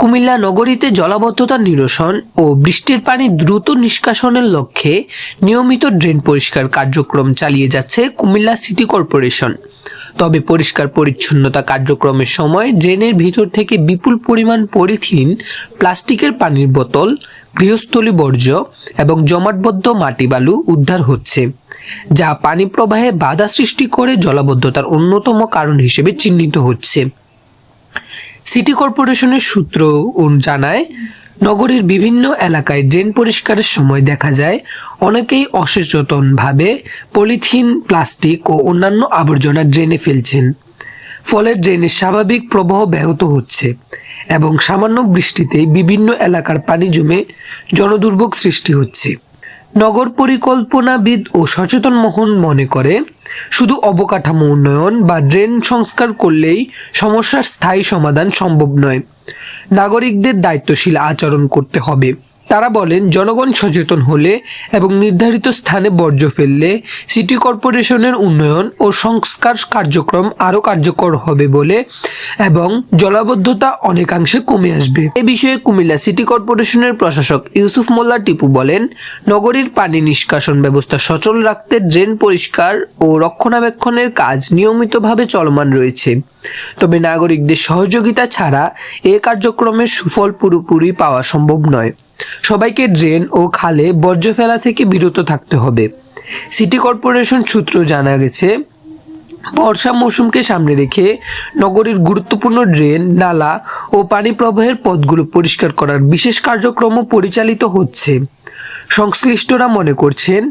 কুমিল্লা নগরীতে জলাবদ্ধতা নিরসন ও বৃষ্টির পানি দ্রুত নিষ্কাশনের লক্ষ্যে নিয়মিত ড্রেন পরিষ্কার কার্যক্রম চালিয়ে যাচ্ছে কুমিল্লা সিটি কর্পোরেশন। তবে পরিষ্কার পরিচ্ছন্নতা কার্যক্রমের সময় ড্রেনের ভিতর থেকে বিপুল পরিমাণ পলিথিন, প্লাস্টিকের পানির বোতল, গৃহস্থলী বর্জ্য এবং জমাটবদ্ধ মাটি বালু উদ্ধার হচ্ছে, যা পানি প্রবাহে বাধা সৃষ্টি করে জলাবদ্ধতার অন্যতম কারণ হিসেবে চিহ্নিত হচ্ছে। সিটি কর্পোরেশনের সূত্র জানায়, নগরীর বিভিন্ন এলাকায় ড্রেন পরিষ্কারের সময় দেখা যায় অনেকেই অসচেতনভাবে পলিথিন, প্লাস্টিক ও অন্যান্য আবর্জনা ড্রেনে ফেলছেন। ফলে ড্রেনের স্বাভাবিক প্রবাহ ব্যাহত হচ্ছে এবং সামান্য বৃষ্টিতে বিভিন্ন এলাকার পানি জমে জনদুর্ভোগ সৃষ্টি হচ্ছে। নগর পরিকল্পনাবিদ ও সচেতন মহল মনে করে, শুধু অবকাঠামো উন্নয়ন বা ড্রেন সংস্কার করলেই সমস্যার স্থায়ী সমাধান সম্ভব নয়। নাগরিকদের দায়িত্বশীল আচরণ করতে হবে। তারা বলেন, জনগণ সচেতন হলে এবং নির্ধারিত স্থানে বর্জ্য ফেললে সিটি কর্পোরেশনের উন্নয়ন ও সংস্কার কার্যক্রম আরও কার্যকর হবে বলে এবং জলাবদ্ধতা অনেকাংশে কমে আসবে। এ বিষয়ে কুমিল্লা সিটি কর্পোরেশনের প্রশাসক ইউসুফ মোল্লা টিপু বলেন, নগরীর পানি নিষ্কাশন ব্যবস্থা সচল রাখতে ড্রেন পরিষ্কার ও রক্ষণাবেক্ষণের কাজ নিয়মিতভাবে চলমান রয়েছে। তবে নাগরিকদের সহযোগিতা ছাড়া এ কার্যক্রমের সুফল পুরোপুরি পাওয়া সম্ভব নয়। সবাইকে ড্রেন ও খালে বর্জ্য ফেলা থেকে বিরত থাকতে হবে। সিটি কর্পোরেশন সূত্র জানা গেছে, বর্ষা মৌসুমকে সামনে রেখে নগরীর গুরুত্বপূর্ণ ড্রেন, নালা ও পানি প্রবাহের পথগুলো পরিষ্কার করার বিশেষ কার্যক্রম পরিচালিত হচ্ছে। সংশ্লিষ্টরা মনে করছেন,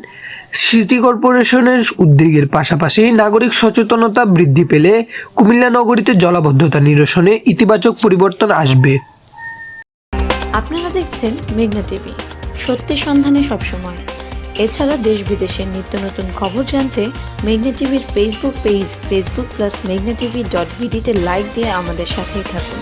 সিটি কর্পোরেশনের উদ্যোগের পাশাপাশি নাগরিক সচেতনতা বৃদ্ধি পেলে কুমিল্লা নগরীতে জলাবদ্ধতা নিরসনে ইতিবাচক পরিবর্তন আসবে। আপনারা দেখছেন মেঘনা টিভি, সত্যের সন্ধানে সবসময়। এছাড়া দেশ বিদেশের নিত্য নতুন খবর জানতে মেঘনা টিভির ফেসবুক পেজ facebook+meghna tv.vd তে লাইক দিয়ে আমাদের সাথেই থাকুন।